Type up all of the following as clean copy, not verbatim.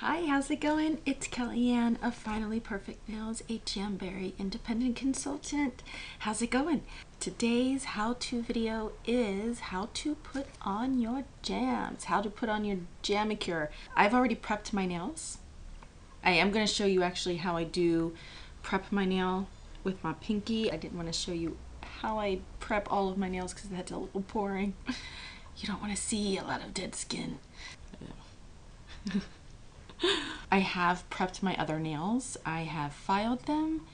Hi, how's it going? It's Kellyanne of Finally Perfect Nails, a Jamberry independent consultant. How's it going? Today's how-to video is how to put on your jams, how to put on your jamicure. I've already prepped my nails. I am going to show you actually how I do prep my nail with my pinky. I didn't want to show you how I prep all of my nails because that's a little boring. You don't want to see a lot of dead skin. I have prepped my other nails. I have filed them,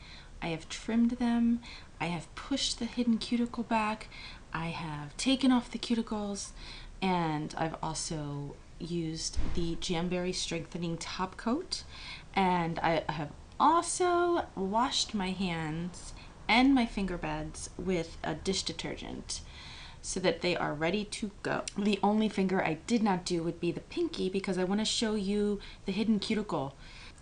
I have trimmed them, I have pushed the hidden cuticle back, I have taken off the cuticles, and I've also used the Jamberry strengthening top coat, and I have also washed my hands and my finger beds with a dish detergent so that they are ready to go. The only finger I did not do would be the pinky because I want to show you the hidden cuticle.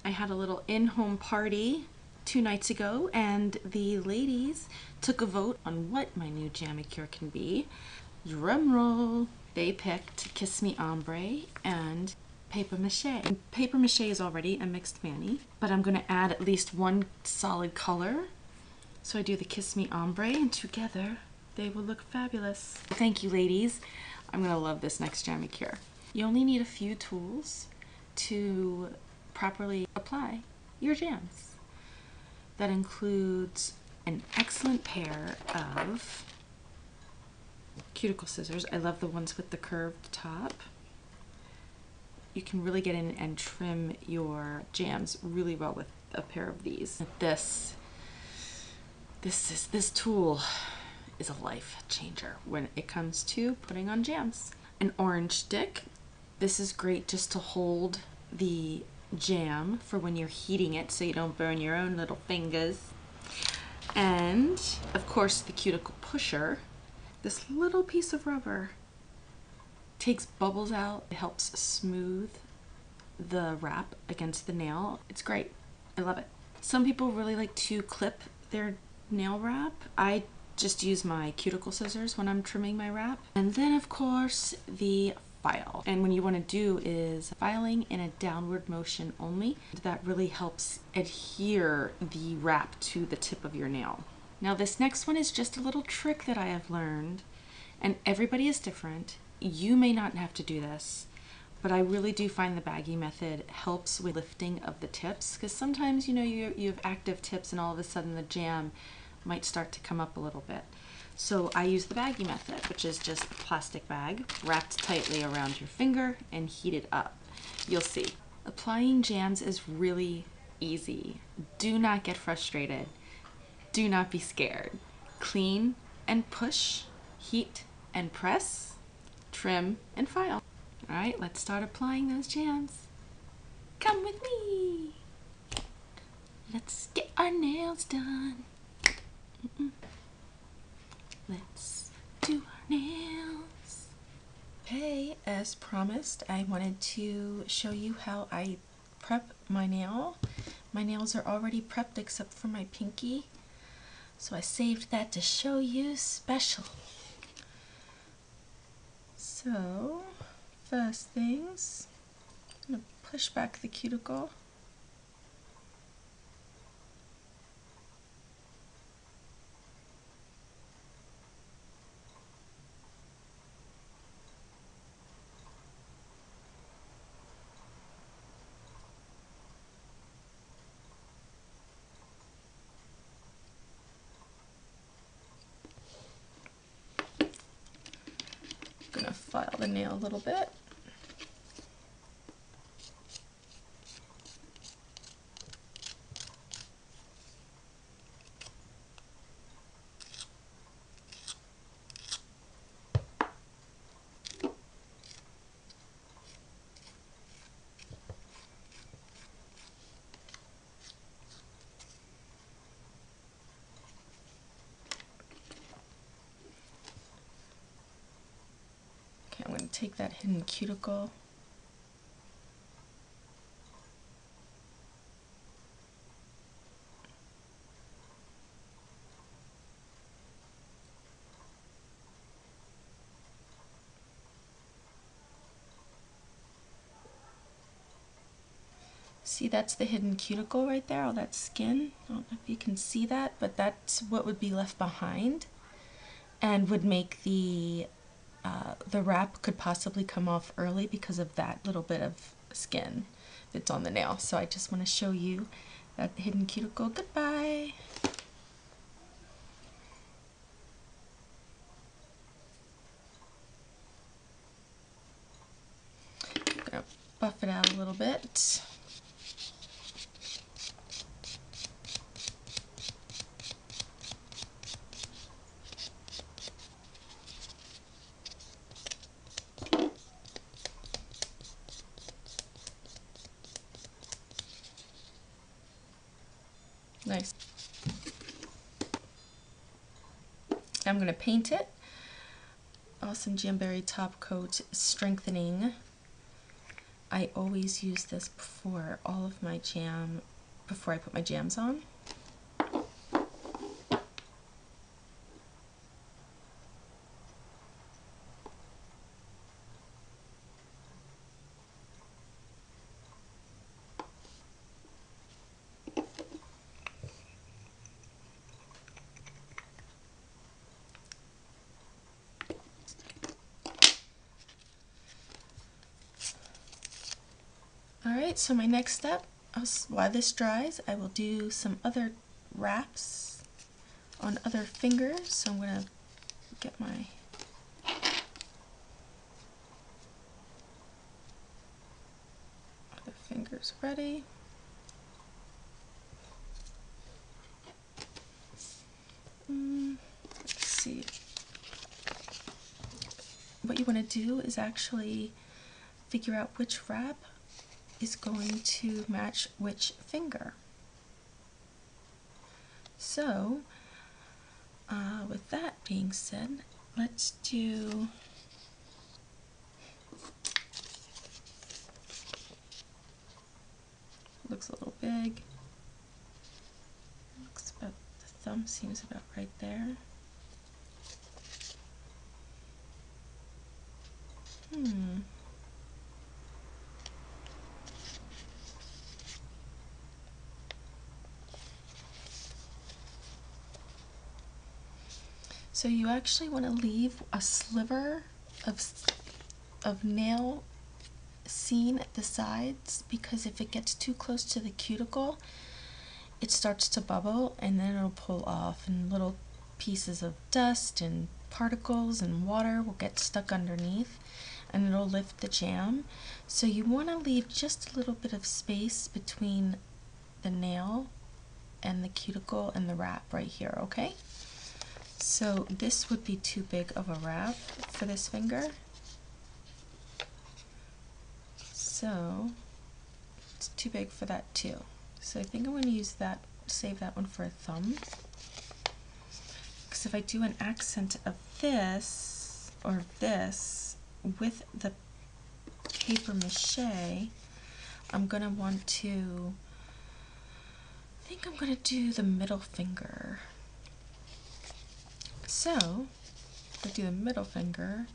I had a little in-home party 2 nights ago and the ladies took a vote on what my new jamicure can be. Drum roll! They picked Kiss Me Ombre and paper mache. Paper mache is already a mixed mani, but I'm going to add at least one solid color. So I do the Kiss Me Ombre and together they will look fabulous. Thank you, ladies. I'm gonna love this next jamicure. You only need a few tools to properly apply your jams. That includes an excellent pair of cuticle scissors. I love the ones with the curved top. You can really get in and trim your jams really well with a pair of these. This tool is a life changer when it comes to putting on jams. An orange stick. This is great just to hold the jam for when you're heating it so you don't burn your own little fingers. And of course the cuticle pusher. This little piece of rubber takes bubbles out. It helps smooth the wrap against the nail. It's great. I love it. Some people really like to clip their nail wrap. I just use my cuticle scissors when I'm trimming my wrap. And then of course the file. And what you want to do is filing in a downward motion only. That really helps adhere the wrap to the tip of your nail. Now this next one is just a little trick that I have learned, and everybody is different. You may not have to do this, but I really do find the baggie method helps with lifting of the tips, because sometimes you have active tips and all of a sudden the jam might start to come up a little bit. So I use the baggie method, which is just a plastic bag wrapped tightly around your finger and heated up. You'll see. Applying jams is really easy. Do not get frustrated. Do not be scared. Clean and push, heat and press, trim and file. All right, let's start applying those jams. Come with me. Let's get our nails done. Let's do our nails. Okay, as promised, I wanted to show you how I prep my nail. My nails are already prepped except for my pinky, so I saved that to show you special. So, first things, I'm going to push back the cuticle. I'm going to file the nail a little bit. I'm going to take that hidden cuticle . See, that's the hidden cuticle right there, all that skin. I don't know if you can see that, but that's what would be left behind and would make the wrap could possibly come off early because of that little bit of skin that's on the nail. So I just want to show you that hidden cuticle. Goodbye. I'm gonna buff it out a little bit. Nice. I'm going to paint it. Awesome Jamberry Top Coat Strengthening. I always use this before all of my jam, before I put my jams on. Alright, so my next step, while this dries, I will do some other wraps on other fingers. So I'm going to get my other fingers ready. Let's see. What you want to do is actually figure out which wrap is going to match which finger. So, with that being said, let's do looks a little big. Looks about the thumb seems about right there. So you actually want to leave a sliver of nail seam at the sides, because if it gets too close to the cuticle, it starts to bubble and then it'll pull off, and little pieces of dust and particles and water will get stuck underneath and it'll lift the jam. So you want to leave just a little bit of space between the nail and the cuticle and the wrap right here, okay? So this would be too big of a wrap for this finger. So it's too big for that too. So I think I'm going to use that, save that one for a thumb. Because if I do an accent of this or this with the paper mache, I'm going to want to, I think I'm going to do the middle finger. So, I'll do the middle finger.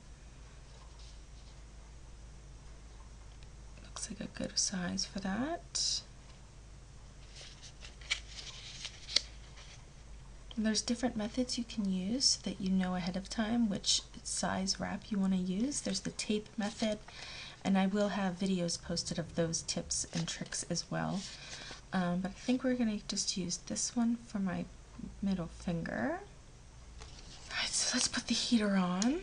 Looks like a good size for that. And there's different methods you can use so that you know ahead of time which size wrap you want to use. There's the tape method, and I will have videos posted of those tips and tricks as well. But I think we're going to just use this one for my middle finger. Alright, so let's put the heater on.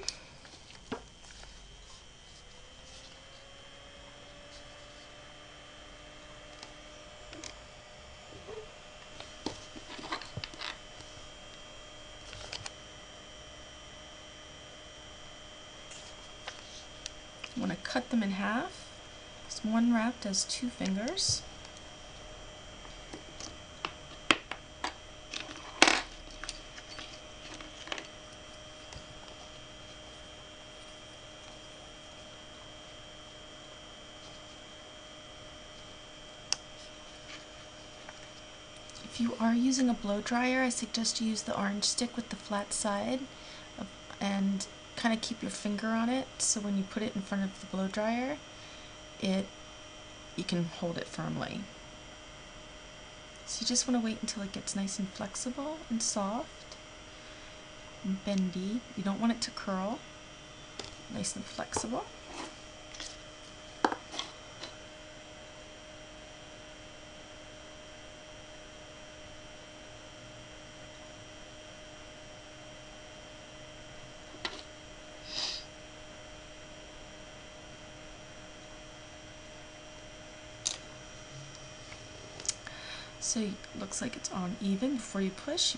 I want to cut them in half. This one wrap does 2 fingers. If you are using a blow dryer, I suggest you use the orange stick with the flat side and kind of keep your finger on it, so when you put it in front of the blow dryer, you can hold it firmly. So you just want to wait until it gets nice and flexible and soft and bendy. You don't want it to curl. Nice and flexible. So it looks like it's on even. Before you push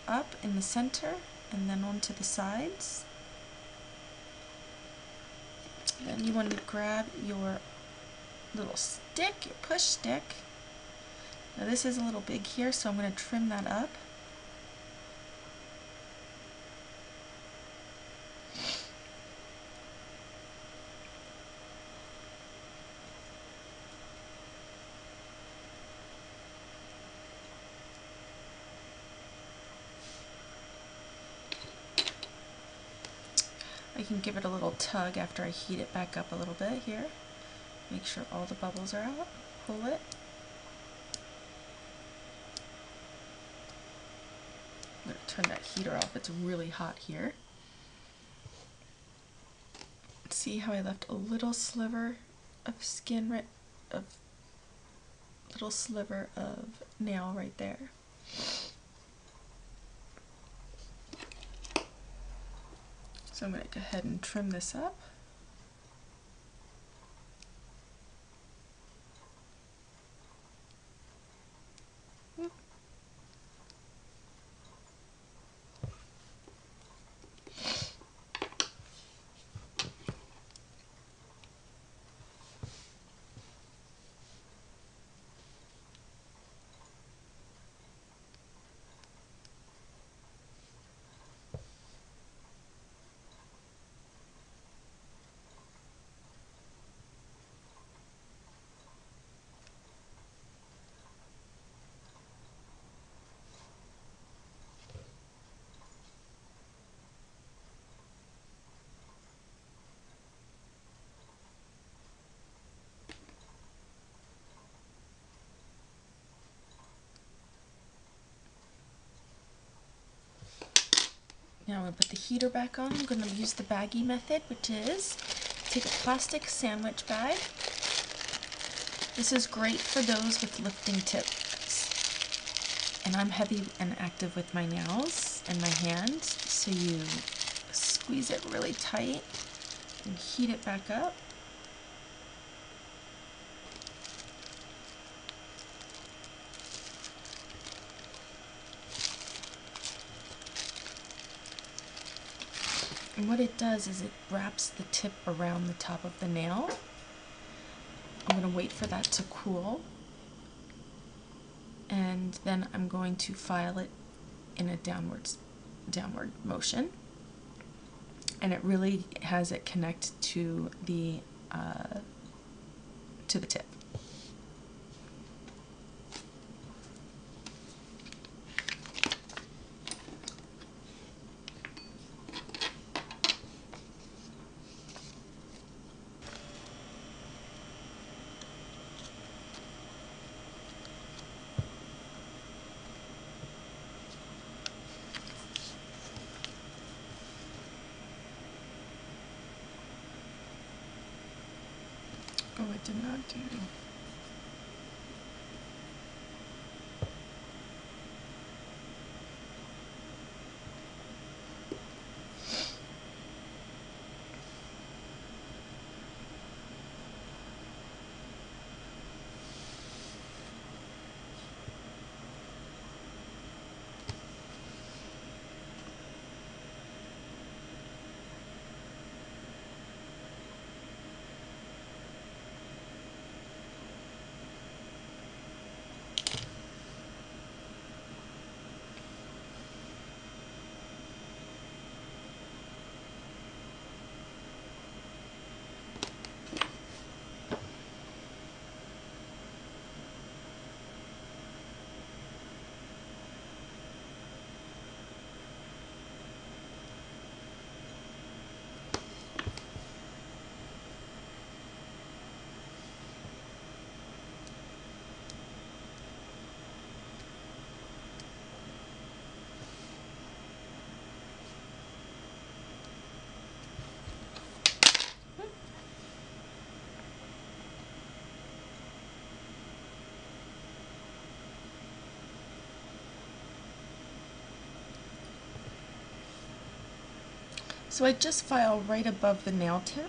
up in the center and then onto the sides. Then you want to grab your little stick, your push stick. Now this is a little big here, so I'm going to trim that up. I can give it a little tug after I heat it back up a little bit here. Make sure all the bubbles are out. Pull it. I'm going to turn that heater off. It's really hot here. See how I left a little sliver of skin, little sliver of nail right there. So I'm going to go ahead and trim this up. Now I'm going to put the heater back on. I'm going to use the baggie method, which is take a plastic sandwich bag. This is great for those with lifting tips. And I'm heavy and active with my nails and my hands, so you squeeze it really tight and heat it back up. And what it does is it wraps the tip around the top of the nail. I'm going to wait for that to cool, and then I'm going to file it in a downward motion, and it really has it connect to the tip. Oh, it did not do. So I just file right above the nail tip.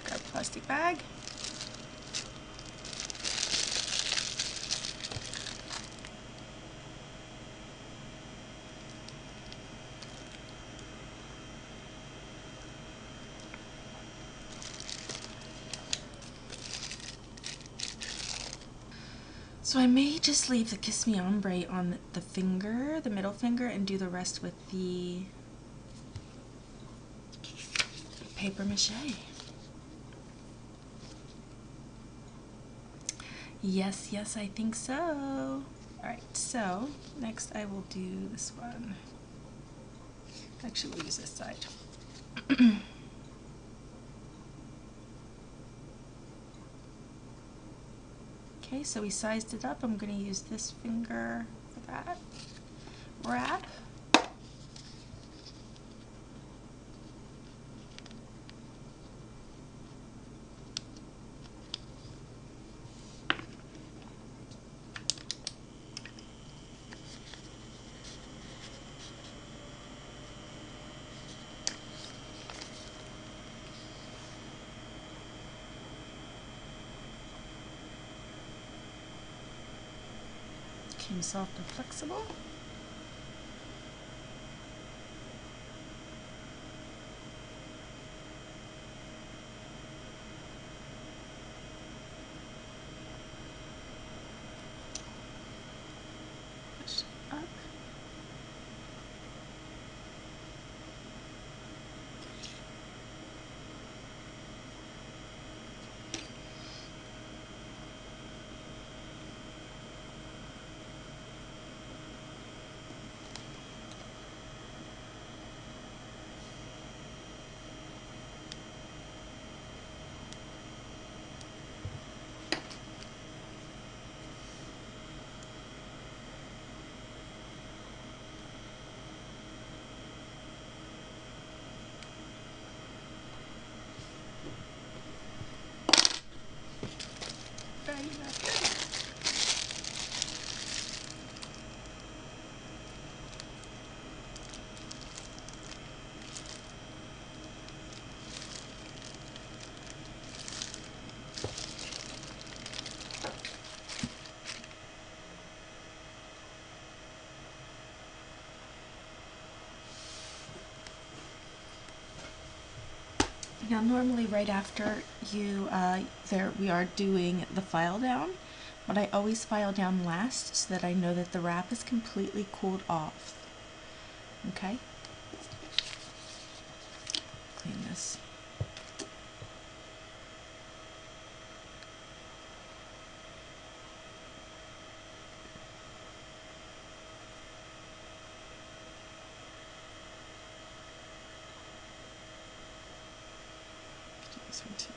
Grab a plastic bag. So I may just leave the Kiss Me Ombre on the finger, the middle finger, and do the rest with the paper mache. Yes, yes, I think so. Alright, so next I will do this one. Actually, we'll use this side. Okay, so we sized it up. I'm going to use this finger for that wrap. Came soft and flexible. Push up. Very nice. Now normally right after you, we are doing the file down, but I always file down last so that I know that the wrap is completely cooled off. Okay? Clean this. Do this one too.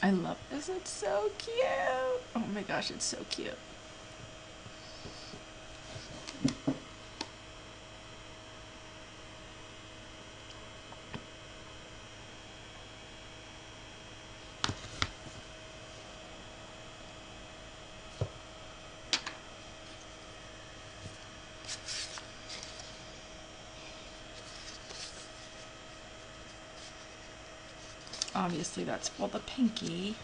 I love this. It's so cute. Oh my gosh, it's so cute. Obviously that's for the pinky.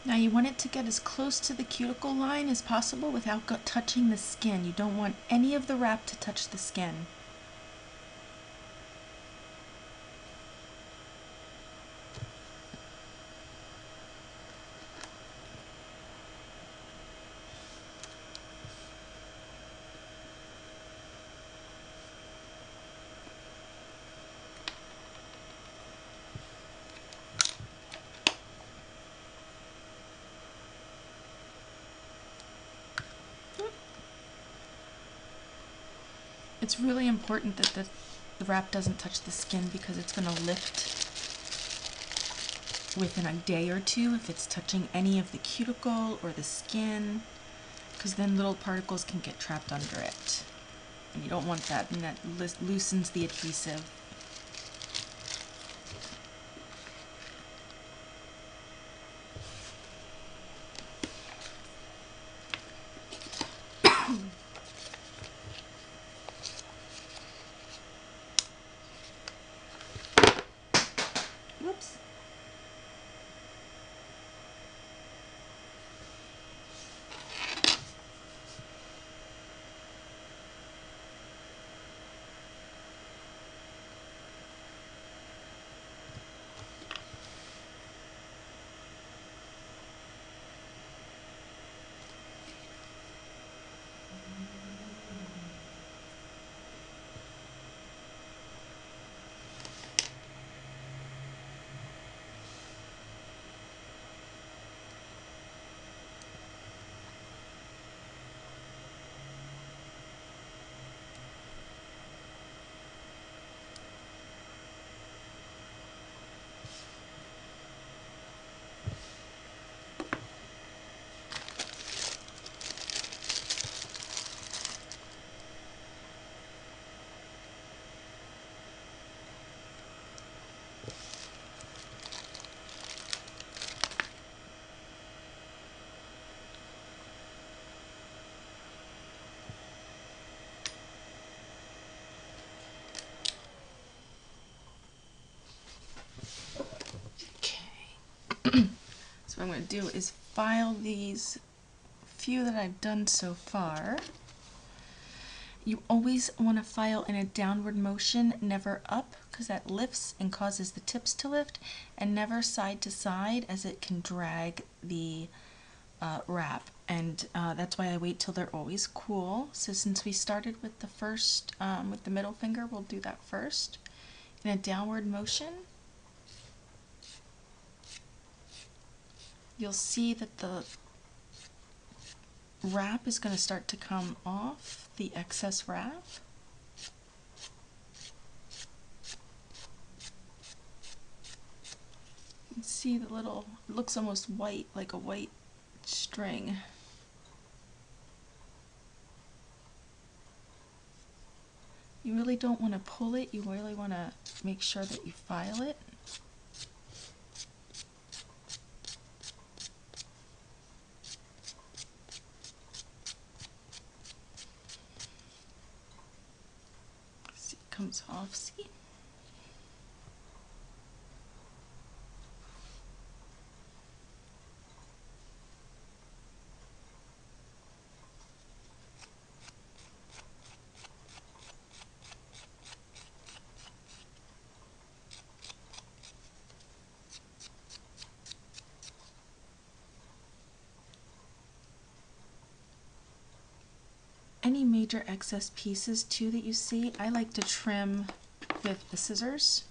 Now you want it to get as close to the cuticle line as possible without touching the skin. You don't want any of the wrap to touch the skin. It's really important that the wrap doesn't touch the skin because it's going to lift within a day or two if it's touching any of the cuticle or the skin, because then little particles can get trapped under it. And you don't want that, and that loosens the adhesive. Whoops. So what I'm going to do is file these few that I've done so far. You always want to file in a downward motion, never up, because that lifts and causes the tips to lift, and never side to side, as it can drag the wrap. And that's why I wait till they're always cool. So since we started with the first, with the middle finger, we'll do that first. In a downward motion, you'll see that the wrap is going to start to come off, the excess wrap. You can see the little, it looks almost white, like a white string. You really don't want to pull it, you really want to make sure that you file it. See, it comes off, see? any major excess pieces too that you see, I like to trim with the scissors.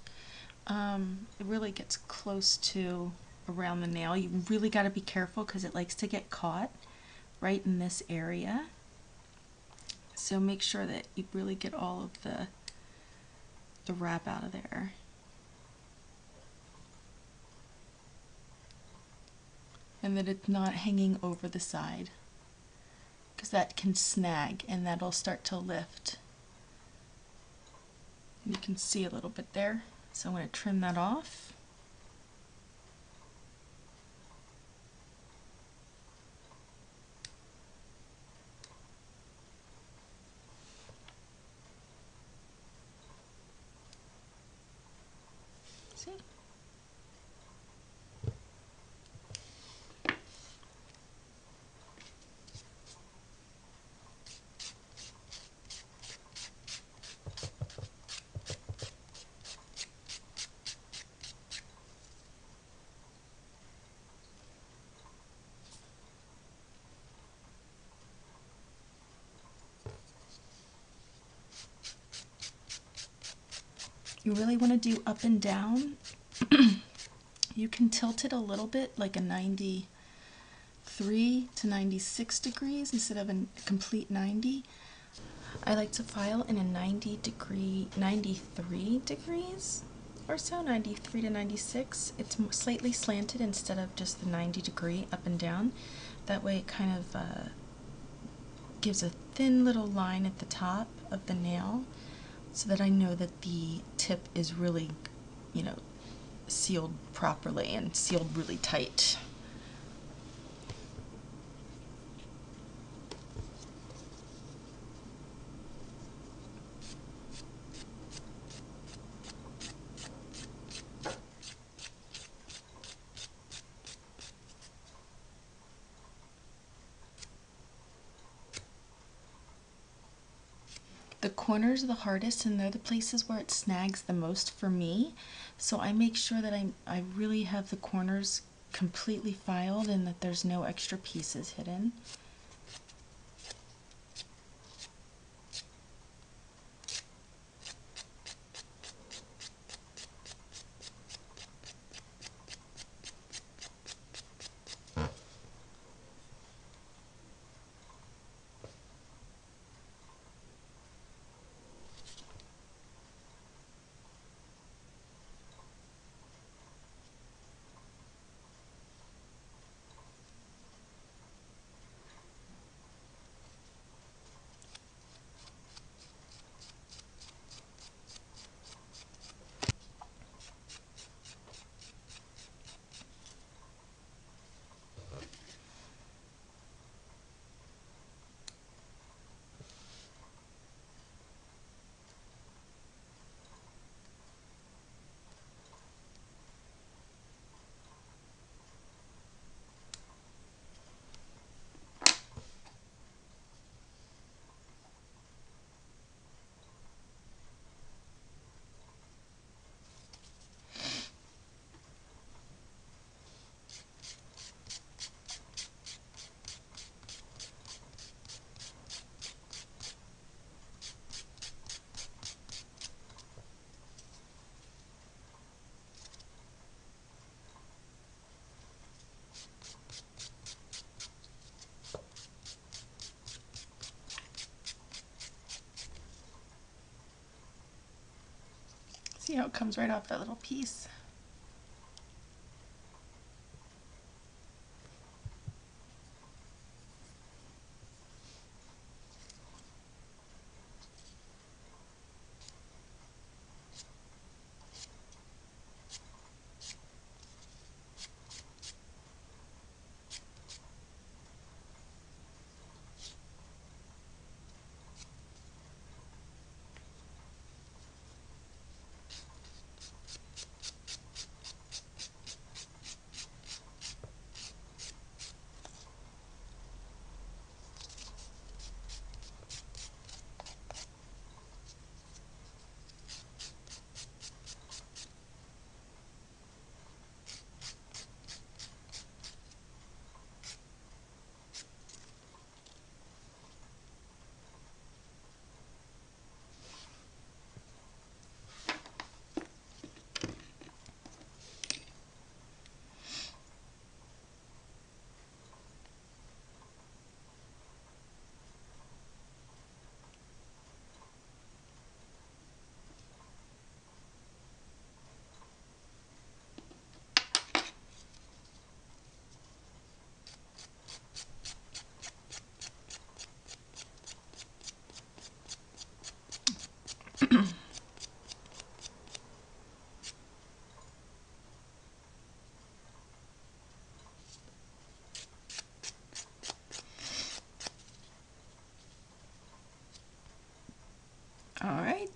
It really gets close to around the nail. You really got to be careful because it likes to get caught right in this area. So make sure that you really get all of the wrap out of there. And that it's not hanging over the side, because that can snag and that'll start to lift. You can see a little bit there, so I'm going to trim that off. See? You really want to do up and down. You can tilt it a little bit, like a 93 to 96 degrees instead of a complete 90. I like to file in a 93 degrees or so, 93 to 96. It's slightly slanted instead of just the 90 degree up and down. That way it kind of gives a thin little line at the top of the nail, so that I know that the tip is really, you know, sealed properly and sealed really tight. The corners are the hardest, and they're the places where it snags the most for me. So I make sure that I really have the corners completely filed and that there's no extra pieces hidden. See how it comes right off that little piece?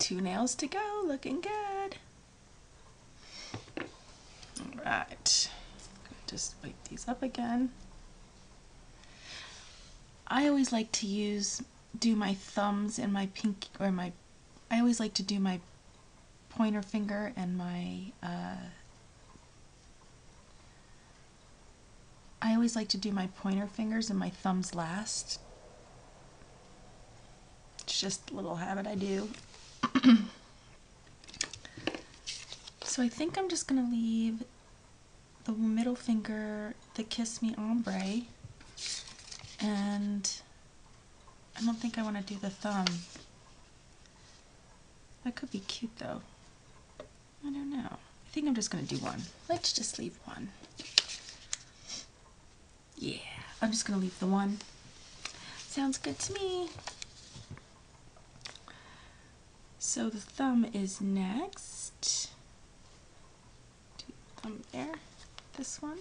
2 nails to go, looking good. All right, just wipe these up again. I always like to do my thumbs and my pinky, or I always like to do my pointer finger and my, I always like to do my pointer fingers and my thumbs last. It's just a little habit I do. So I think I'm just gonna leave the middle finger, the Kiss Me Ombre, and I don't think I want to do the thumb. That could be cute though. I don't know. I think I'm just gonna do one. Let's just leave one. Yeah, I'm just gonna leave the one. Sounds good to me. So the thumb is next. Do the thumb there. This one.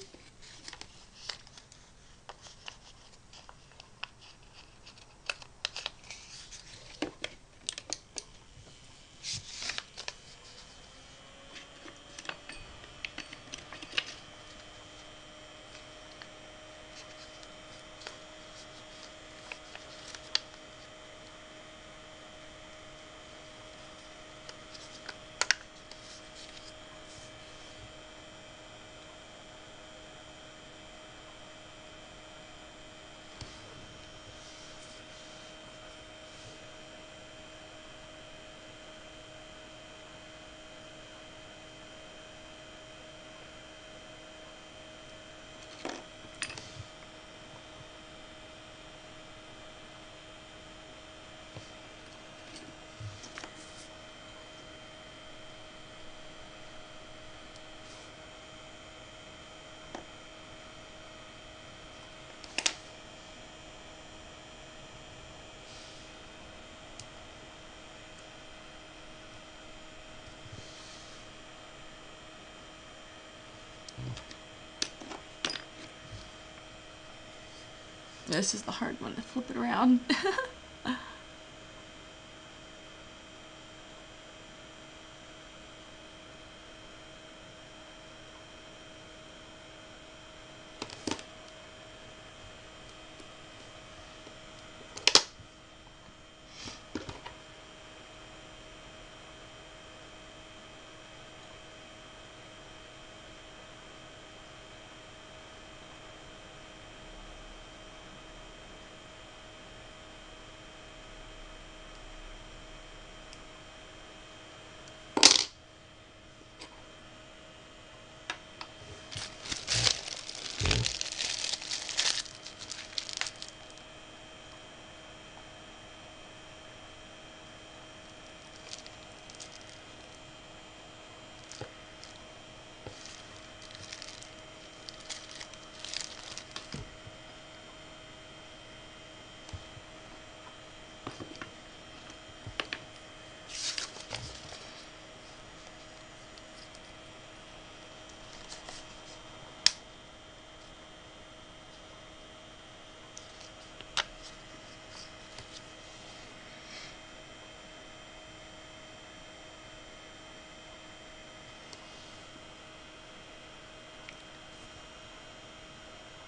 This is the hard one to flip it around.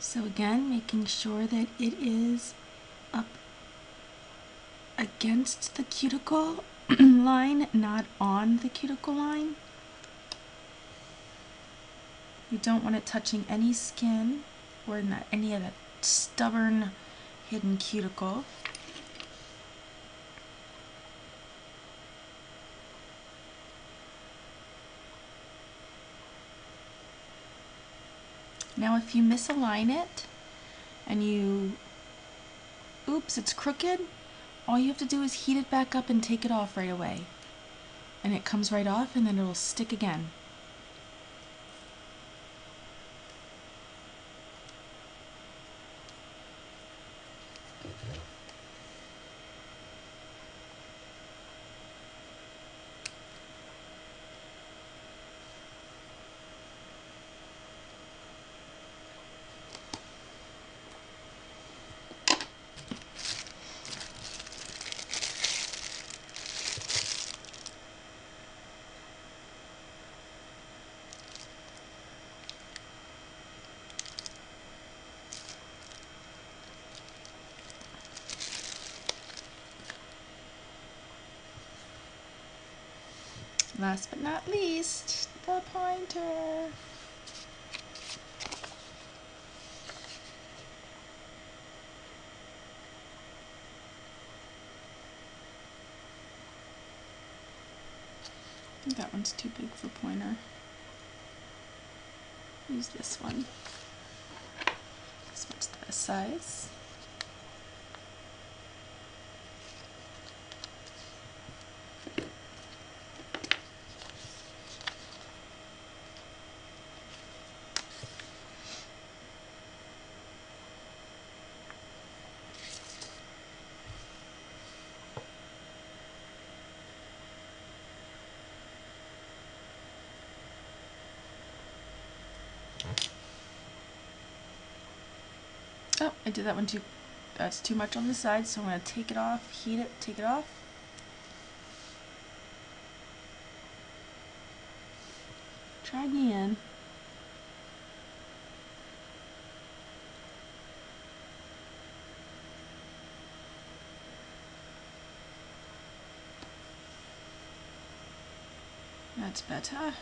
So again, making sure that it is up against the cuticle line, not on the cuticle line. You don't want it touching any skin or any of that stubborn hidden cuticle. Now if you misalign it and oops, it's crooked, all you have to do is heat it back up and take it off right away. And it comes right off, and then it'll stick again. Last but not least, the pointer. I think that one's too big for pointer. Use this one. Switch the size. Oh, I did that one too. That's too much on the side, so I'm going to take it off, heat it, take it off. Try again. That's better.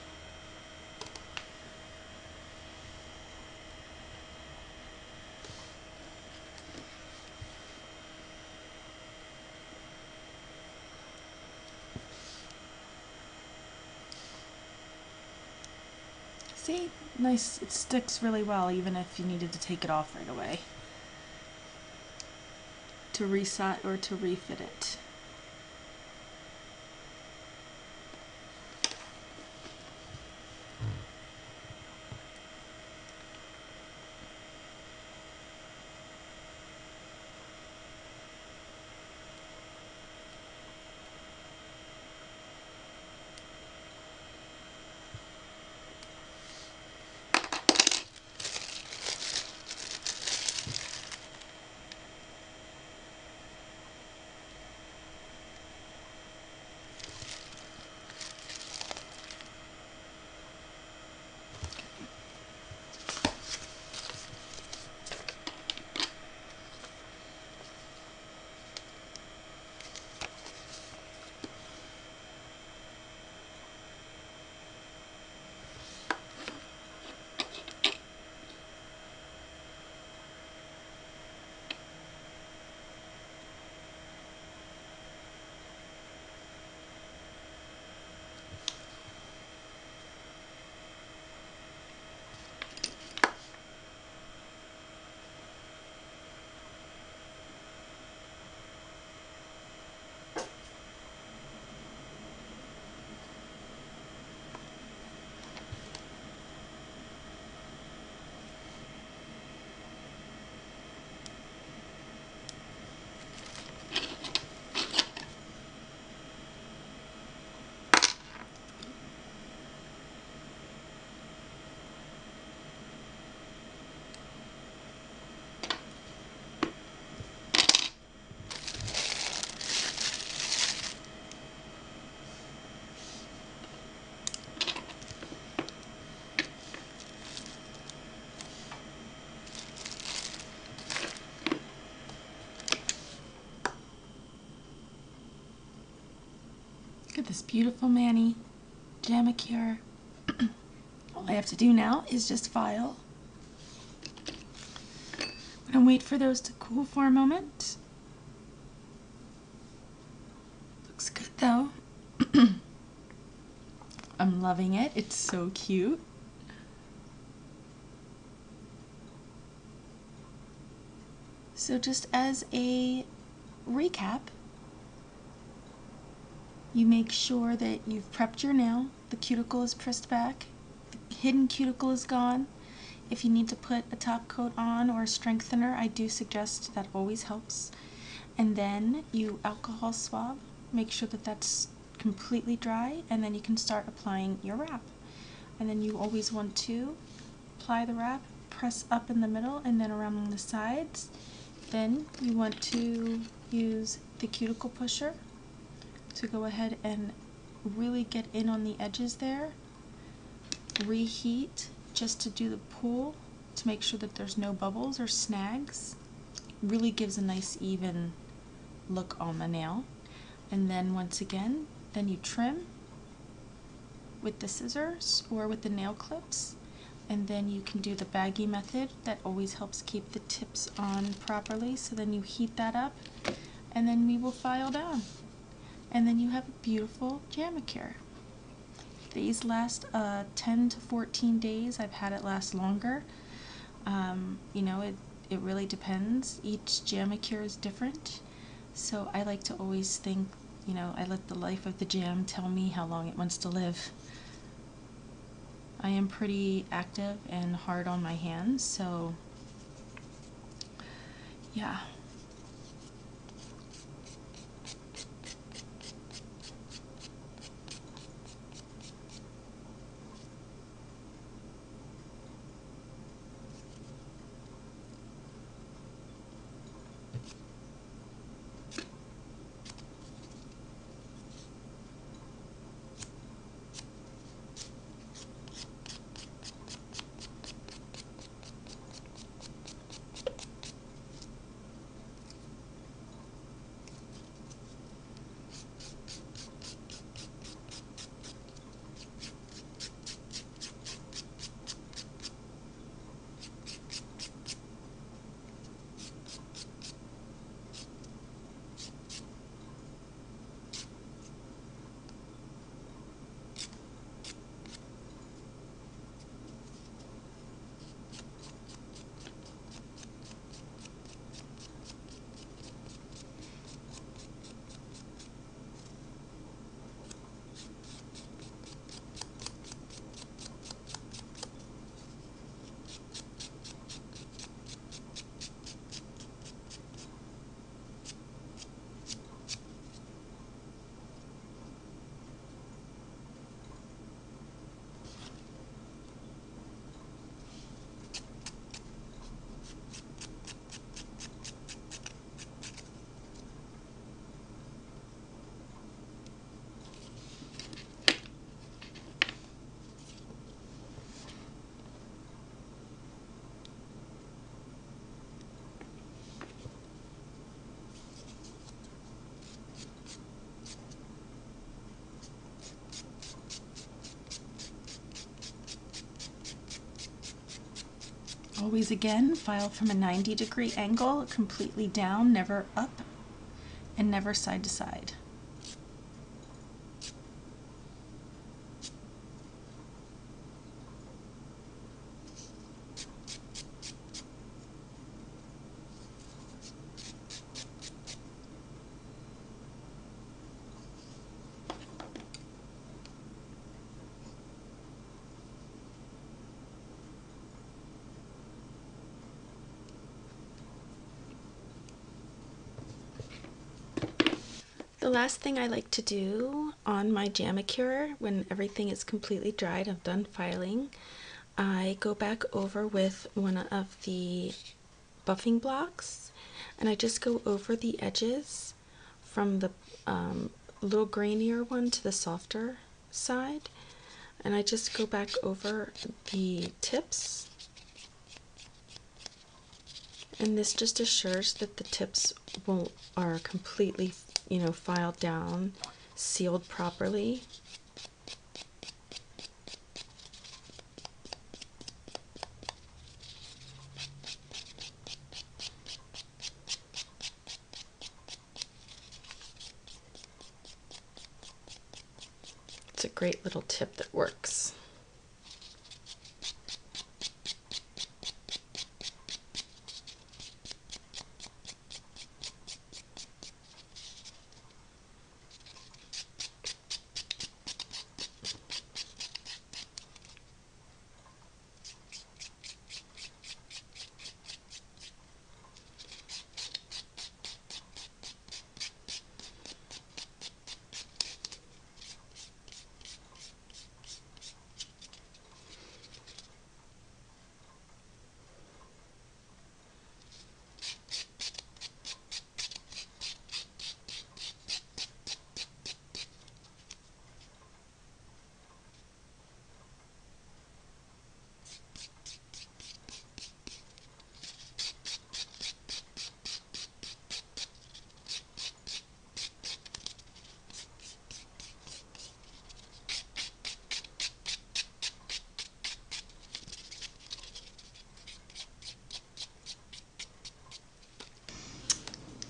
See? Nice. It sticks really well even if you needed to take it off right away to reset or to refit it. Look at this beautiful mani jamicure. All I have to do now is just file and wait for those to cool for a moment. Looks good though. I'm loving it. It's so cute. So just as a recap, you make sure that you've prepped your nail, the cuticle is pressed back, the hidden cuticle is gone. If you need to put a top coat on or a strengthener, I do suggest that always helps. And then you alcohol swab, make sure that that's completely dry, and then you can start applying your wrap. And then you always want to apply the wrap, press up in the middle and then around the sides. Then you want to use the cuticle pusher to go ahead and really get in on the edges there. Reheat just to do the pull to make sure that there's no bubbles or snags. It really gives a nice even look on the nail. And then once again, then you trim with the scissors or with the nail clips. And then you can do the baggie method. That always helps keep the tips on properly. So then you heat that up, and then we will file down. And then you have a beautiful jamicure. These last 10 to 14 days. I've had it last longer. You know, it really depends. Each jamicure is different. So I like to always think, you know, I let the life of the jam tell me how long it wants to live. I am pretty active and hard on my hands, so yeah. Always again, file from a 90-degree angle, completely down, never up, and never side to side. The last thing I like to do on my jamicure, when everything is completely dried, I'm done filing, I go back over with one of the buffing blocks, and I just go over the edges from the little grainier one to the softer side, and I just go back over the tips, and this just assures that the tips are completely, you know, filed down, sealed properly. It's a great little tip that works.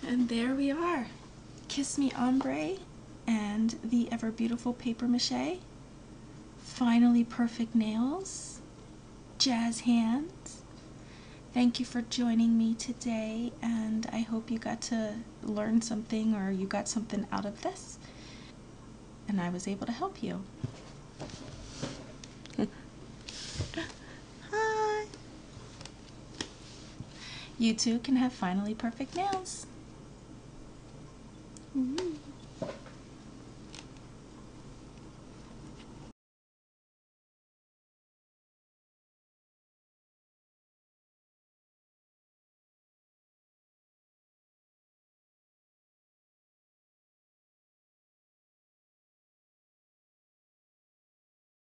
And there we are. Kiss Me Ombre and the Ever Beautiful Paper Mache. Finally perfect nails. Jazz hands. Thank you for joining me today, and I hope you got to learn something or you got something out of this, and I was able to help you. Hi! You too can have finally perfect nails.